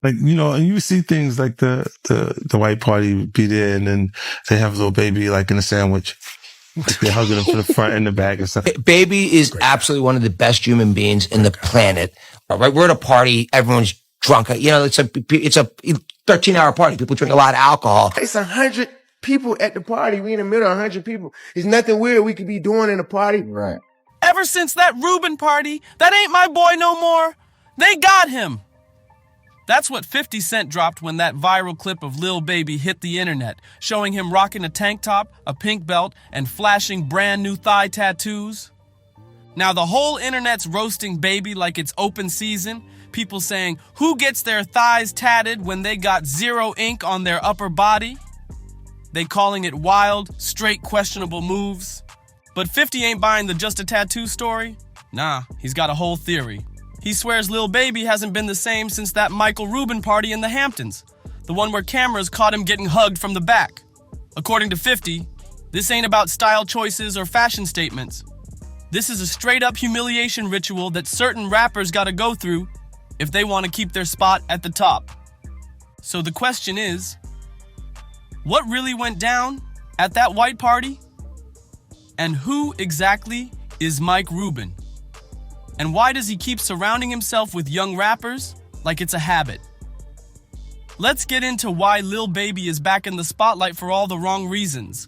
Like, and you see things like the white party be there and then they have Lil Baby like in a sandwich. Like they're hugging him from the front and the back and stuff. Baby is absolutely one of the best human beings in the planet. All right, we're at a party, everyone's drunk. It's a 13-hour party. People drink a lot of alcohol. It's 100 people at the party. We in the middle of 100 people. There's nothing weird we could be doing in a party. Right. Ever since that Rubin party, that ain't my boy no more. They got him. That's what 50 Cent dropped when that viral clip of Lil Baby hit the internet, showing him rocking a tank top, a pink belt, and flashing brand new thigh tattoos. Now the whole internet's roasting Baby like it's open season, people saying, who gets their thighs tatted when they got zero ink on their upper body? They calling it wild, straight questionable moves. But 50 ain't buying the just a tattoo story. Nah, he's got a whole theory. He swears Lil Baby hasn't been the same since that Michael Rubin party in the Hamptons, the one where cameras caught him getting hugged from the back. According to 50, this ain't about style choices or fashion statements. This is a straight-up humiliation ritual that certain rappers gotta go through if they want to keep their spot at the top. So the question is, what really went down at that white party? And who exactly is Mike Rubin? And why does he keep surrounding himself with young rappers like it's a habit? Let's get into why Lil Baby is back in the spotlight for all the wrong reasons.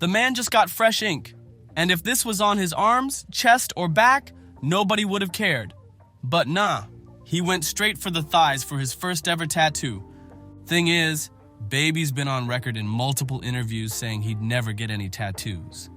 The man just got fresh ink, and if this was on his arms, chest, or back, nobody would have cared. But nah, he went straight for the thighs for his first ever tattoo. Thing is, Baby's been on record in multiple interviews saying he'd never get any tattoos.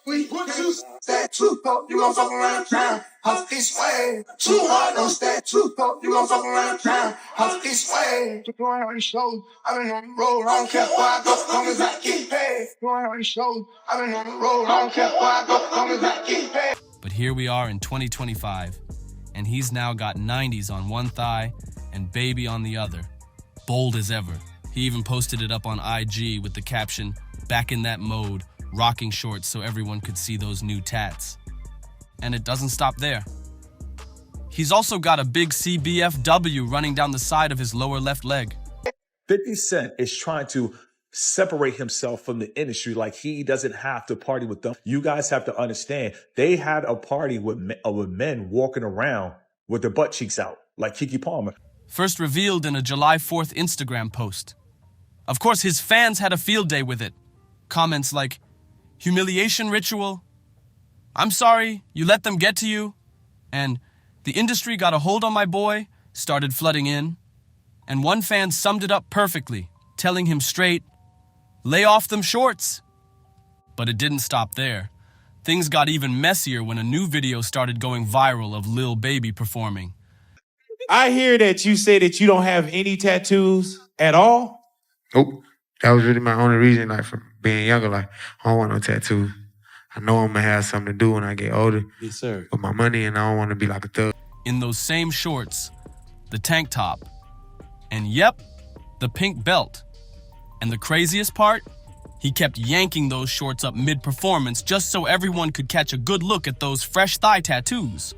We put you that truth up, you gon' fuck around town. Huff this way. Too hard on that truth up, you gon' fuck around town. Huff this way. Going on these shows, I've been on the road, I don't care where I go, long as I get paid. Going on these shows, I've been on the road, I don't care where I go, long as I get paid. But here we are in 2025, and he's now got 90s on one thigh and Baby on the other. Bold as ever. He even posted it up on IG with the caption, "Back in that mode, rocking shorts so everyone could see those new tats." And it doesn't stop there. He's also got a big CBFW running down the side of his lower left leg. 50 Cent is trying to separate himself from the industry like he doesn't have to party with them. You guys have to understand, they had a party with men walking around with their butt cheeks out, like Keke Palmer. First revealed in a July 4th Instagram post. Of course, his fans had a field day with it. Comments like, humiliation ritual, I'm sorry, you let them get to you, and the industry got a hold on my boy, started flooding in. And one fan summed it up perfectly, telling him straight, lay off them shorts. But it didn't stop there. Things got even messier when a new video started going viral of Lil Baby performing. I hear that you say that you don't have any tattoos at all. Nope. That was really my only reason, like, for being younger. Like, I don't want no tattoos. I know I'm going to have something to do when I get older. Yes, sir. With my money, and I don't want to be like a thug. In those same shorts, the tank top, and yep, the pink belt. And the craziest part? He kept yanking those shorts up mid-performance just so everyone could catch a good look at those fresh thigh tattoos.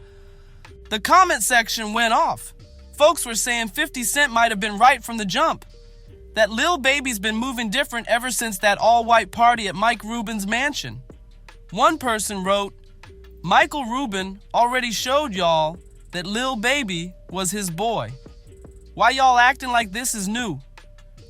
The comment section went off. Folks were saying 50 Cent might have been right from the jump. That Lil Baby's been moving different ever since that all-white party at Mike Rubin's mansion. One person wrote, Michael Rubin already showed y'all that Lil Baby was his boy. Why y'all acting like this is new?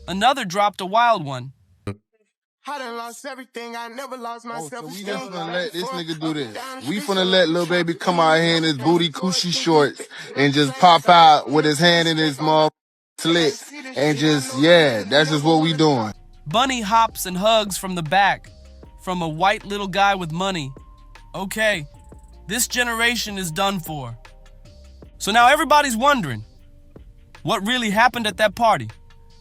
Another dropped a wild one. I done lost everything, I never lost myself. So we just gonna let this nigga do this. We finna let Lil Baby come out here in his booty coochie shorts and just pop out with his hand in his mouth slit and just, yeah, that's just what we doing. Bunny hops and hugs from the back, from a white little guy with money. Okay, this generation is done for. So now everybody's wondering, what really happened at that party?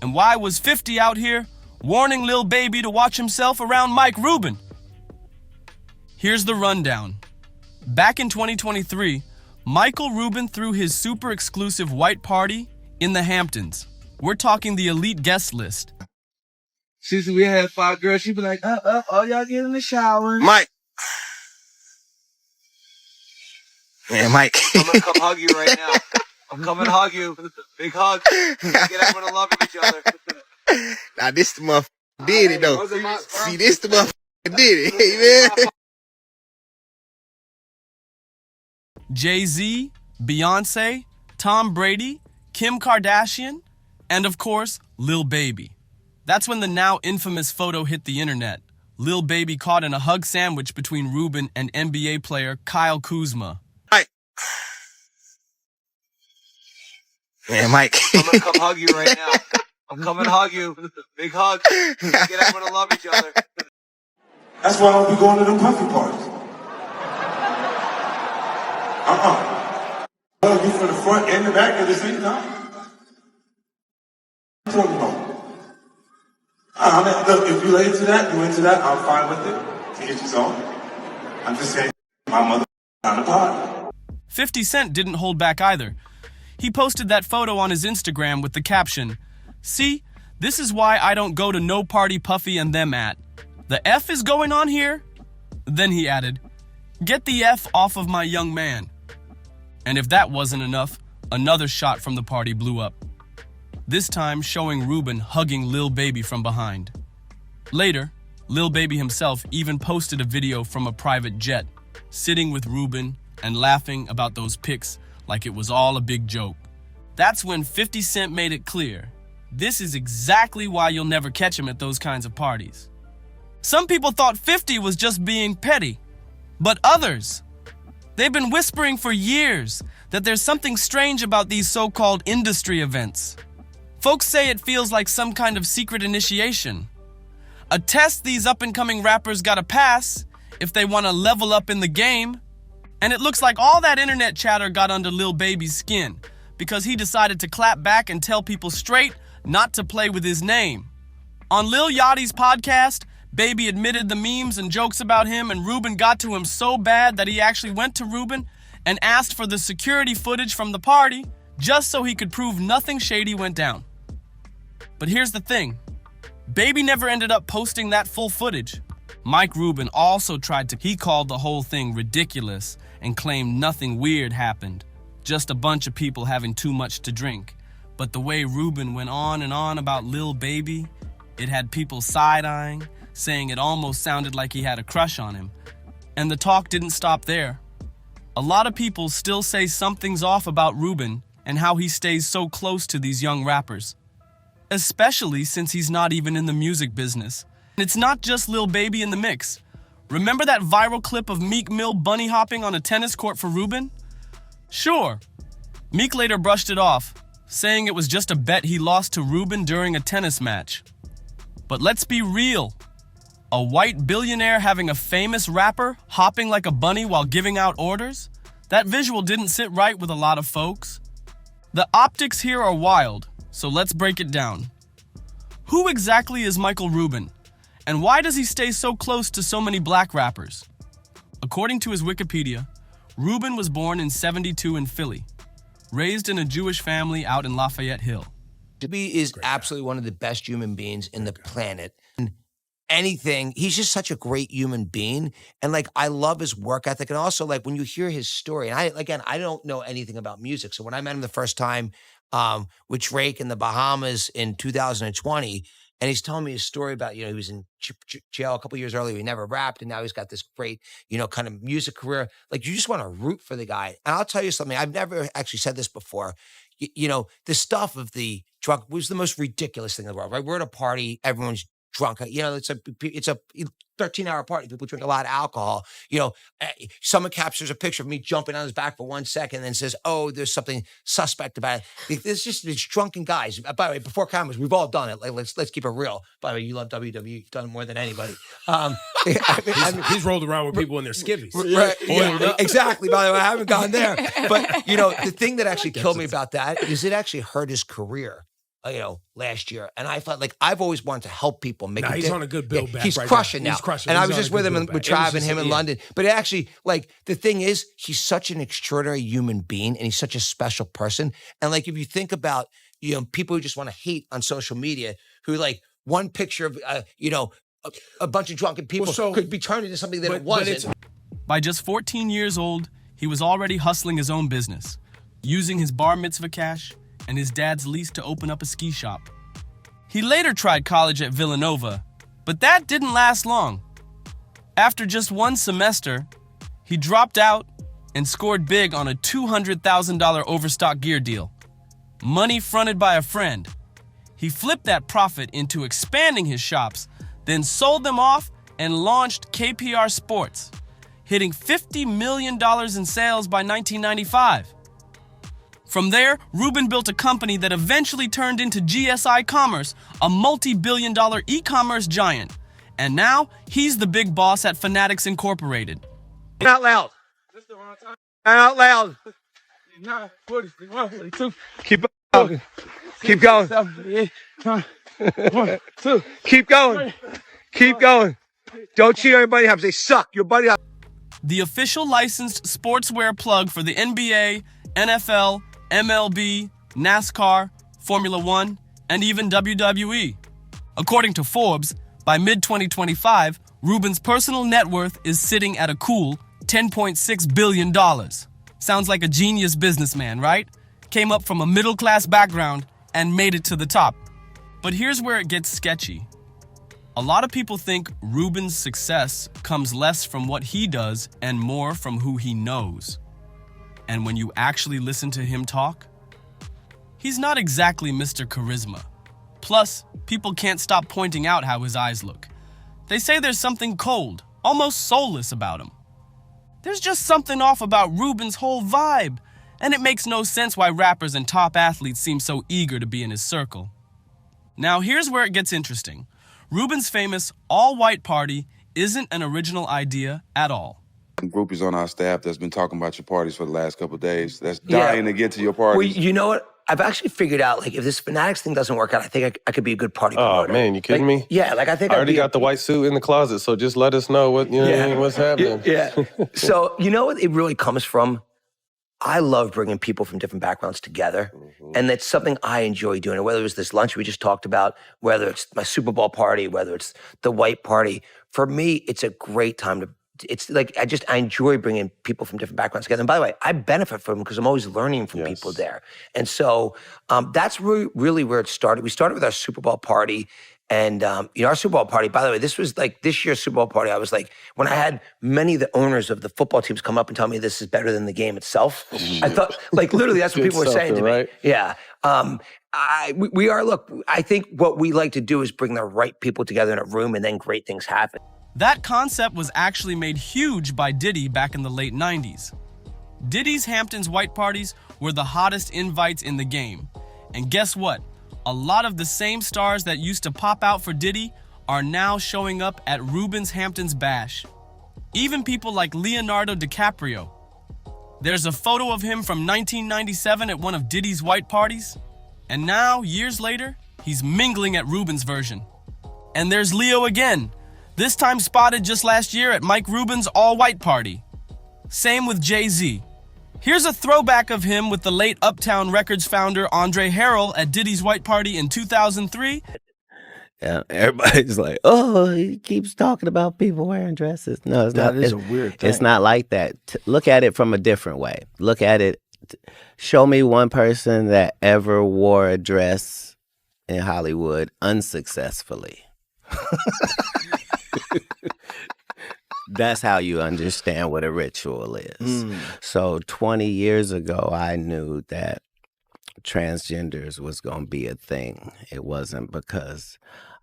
And why was 50 out here warning Lil Baby to watch himself around Mike Rubin? Here's the rundown. Back in 2023, Michael Rubin threw his super exclusive white party in the Hamptons. We're talking the elite guest list. Since we had 5 girls, she'd be like, all y'all get in the shower. Mike. Man, Mike. I'm gonna come hug you right now. I'm coming to hug you. Big hug. Get everyone to love each other. Now this the motherfucker did it though. See, this the motherfucker did it. Hey, man. Jay-Z, Beyonce, Tom Brady, Kim Kardashian, and of course, Lil Baby. That's when the now infamous photo hit the internet. Lil Baby caught in a hug sandwich between Rubin and NBA player Kyle Kuzma. Mike. Man, Mike. I'm gonna come hug you right now. I'm coming to hug you. Big hug. Get everyone to love each other. That's why I don't be going to them puffy parties. Hug you from the front and the back at the same time. What you talking about? I mean, look, if you're into that, I'm fine with it. To each his own. I'm just saying, my mother on the party. 50 Cent didn't hold back either. He posted that photo on his Instagram with the caption, "See, this is why I don't go to no party Puffy and them at. The F is going on here?" Then he added, "Get the F off of my young man." And if that wasn't enough, another shot from the party blew up. This time showing Rubin hugging Lil Baby from behind. Later, Lil Baby himself even posted a video from a private jet, sitting with Rubin and laughing about those pics like it was all a big joke. That's when 50 Cent made it clear. This is exactly why you'll never catch him at those kinds of parties. Some people thought 50 was just being petty, but others, they've been whispering for years that there's something strange about these so-called industry events. Folks say it feels like some kind of secret initiation. A test these up-and-coming rappers gotta pass if they want to level up in the game. And it looks like all that internet chatter got under Lil Baby's skin because he decided to clap back and tell people straight not to play with his name. On Lil Yachty's podcast, Baby admitted the memes and jokes about him, and Rubin got to him so bad that he actually went to Rubin and asked for the security footage from the party just so he could prove nothing shady went down. But here's the thing. Baby never ended up posting that full footage. Mike Rubin also he called the whole thing ridiculous and claimed nothing weird happened, just a bunch of people having too much to drink. But the way Rubin went on and on about Lil Baby, it had people side-eyeing, saying it almost sounded like he had a crush on him. And the talk didn't stop there. A lot of people still say something's off about Rubin and how he stays so close to these young rappers, especially since he's not even in the music business. And it's not just Lil Baby in the mix. Remember that viral clip of Meek Mill bunny hopping on a tennis court for Rubin? Sure. Meek later brushed it off, saying it was just a bet he lost to Rubin during a tennis match. But let's be real. A white billionaire having a famous rapper hopping like a bunny while giving out orders? That visual didn't sit right with a lot of folks. The optics here are wild, so let's break it down. Who exactly is Michael Rubin? And why does he stay so close to so many black rappers? According to his Wikipedia, Rubin was born in '72 in Philly, raised in a Jewish family out in Lafayette Hill. He is absolutely one of the best human beings in the planet. Anything, he's just such a great human being. And like, I love his work ethic. And also like when you hear his story, and I don't know anything about music. So when I met him the first time with Drake in the Bahamas in 2020, and he's telling me his story about, he was in jail a couple years earlier. He never rapped, and now he's got this great, kind of music career. Like, you just want to root for the guy. And I'll tell you something. I've never actually said this before. The stuff of the drug was the most ridiculous thing in the world, right? We're at a party, everyone's drunk. It's a 13-hour party. People drink a lot of alcohol. Someone captures a picture of me jumping on his back for 1 second and then says, "Oh, there's something suspect about it." There's just these drunken guys. By the way, before cameras, we've all done it. Like, let's keep it real. By the way, you love WWE. You've done it more than anybody. He's rolled around with people in their skivvies. Right, yeah, exactly. By the way, I haven't gone there. But, the thing that actually killed me about that is it actually hurt his career. Last year. And I felt like I've always wanted to help people make he's on a good build back. He's right crushing now. now. He's crushing. And He's I was just with him with Trav and him in London. But it actually, the thing is, he's such an extraordinary human being and he's such a special person. And if you think about, people who just want to hate on social media, who one picture of, a bunch of drunken people could be turned into something that it wasn't. By just 14 years old, he was already hustling his own business, using his bar mitzvah cash and his dad's lease to open up a ski shop. He later tried college at Villanova, but that didn't last long. After just one semester, he dropped out and scored big on a $200,000 overstock gear deal. Money fronted by a friend. He flipped that profit into expanding his shops, then sold them off and launched KPR Sports, hitting $50 million in sales by 1995. From there, Rubin built a company that eventually turned into GSI Commerce, a multi-billion-dollar e-commerce giant. And now, he's the big boss at Fanatics Incorporated. Out loud. Out loud. 42. Keep going. Keep going. 1, 2. Keep going. Keep going. Don't cheat on your buddy hops. They suck. Your buddy hops. The official licensed sportswear plug for the NBA, NFL, MLB, NASCAR, Formula One, and even WWE. According to Forbes, by mid-2025, Rubin's personal net worth is sitting at a cool $10.6 billion. Sounds like a genius businessman, right? Came up from a middle-class background and made it to the top. But here's where it gets sketchy. A lot of people think Rubin's success comes less from what he does and more from who he knows. And when you actually listen to him talk, he's not exactly Mr. Charisma. Plus, people can't stop pointing out how his eyes look. They say there's something cold, almost soulless about him. There's just something off about Rubin's whole vibe, and it makes no sense why rappers and top athletes seem so eager to be in his circle. Now, here's where it gets interesting. Rubin's famous all-white party isn't an original idea at all. Groupies on our staff that's been talking about your parties for the last couple of days. That's dying to get to your parties. Well, you know what? I've actually figured out, like, if this Fanatics thing doesn't work out, I think I could be a good party promoter. Oh, man, you kidding me? Yeah, like, I think I already got the white suit in the closet, so just let us know what, what's happening. Yeah. So, you know what it really comes from? I love bringing people from different backgrounds together. And that's something I enjoy doing. Whether it was this lunch we just talked about, whether it's my Super Bowl party, whether it's the white party. For me, it's a great time to, it's like, I enjoy bringing people from different backgrounds together. And by the way, I benefit from them because I'm always learning from people there. And so that's really where it started. We started with our Super Bowl party. And, our Super Bowl party, by the way, this was like this year's Super Bowl party. I was like, when I had many of the owners of the football teams come up and tell me this is better than the game itself, I thought, like, literally, that's what people were saying to me. Right? Yeah. We are, look, I think what we like to do is bring the right people together in a room and then great things happen. That concept was actually made huge by Diddy back in the late 90s. Diddy's Hamptons white parties were the hottest invites in the game. And guess what? A lot of the same stars that used to pop out for Diddy are now showing up at Rubin's Hamptons Bash. Even people like Leonardo DiCaprio. There's a photo of him from 1997 at one of Diddy's white parties. And now, years later, he's mingling at Rubin's version. And there's Leo again, this time spotted just last year at Mike Rubin's all-white party. Same with Jay-Z. Here's a throwback of him with the late Uptown Records founder Andre Harrell at Diddy's white party in 2003. Yeah, everybody's like, oh, he keeps talking about people wearing dresses. No, it's not. That is a weird thing. It's not like that. Look at it from a different way. Look at it. Show me one person that ever wore a dress in Hollywood unsuccessfully. That's how you understand what a ritual is. So 20 years ago, I knew that transgenders was going to be a thing. It wasn't because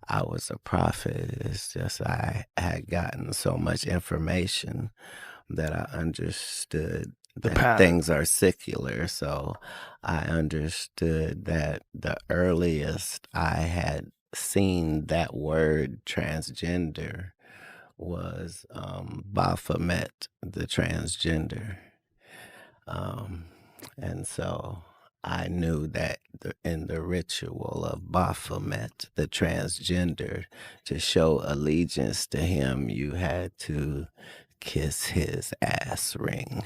I was a prophet. It's just I had gotten so much information that I understood that things are secular. So I understood that the earliest I had seen that word transgender was Baphomet, the transgender. And so I knew that in the ritual of Baphomet, the transgender, to show allegiance to him, you had to kiss his ass ring.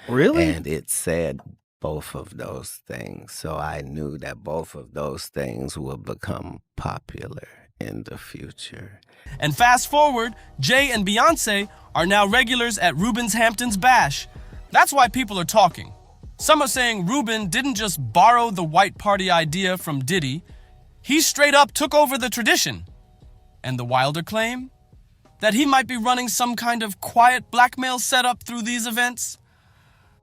Really? And it said both of those things. So I knew that both of those things would become popular in the future. And fast forward, Jay and Beyonce are now regulars at Rubin's Hamptons Bash. That's why people are talking. Some are saying Rubin didn't just borrow the white party idea from Diddy, he straight up took over the tradition. And the wilder claim? That he might be running some kind of quiet blackmail setup through these events?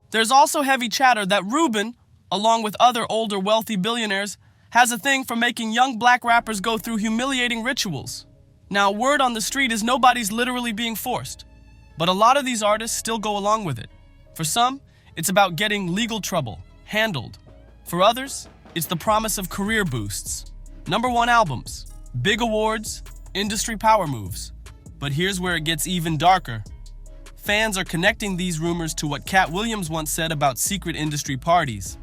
There's also heavy chatter that Rubin, along with other older wealthy billionaires, has a thing for making young black rappers go through humiliating rituals. Now, word on the street is nobody's literally being forced, but a lot of these artists still go along with it. For some, it's about getting legal trouble handled. For others, it's the promise of career boosts. #1 albums, big awards, industry power moves. But here's where it gets even darker. Fans are connecting these rumors to what Cat Williams once said about secret industry parties.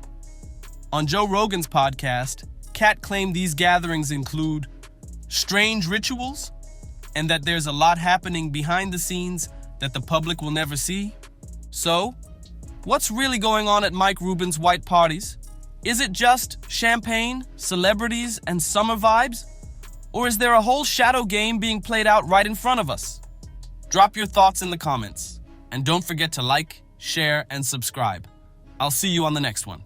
On Joe Rogan's podcast, Cat claimed these gatherings include strange rituals and that there's a lot happening behind the scenes that the public will never see. So, what's really going on at Mike Rubin's white parties? Is it just champagne, celebrities, and summer vibes? Or is there a whole shadow game being played out right in front of us? Drop your thoughts in the comments. And don't forget to like, share, and subscribe. I'll see you on the next one.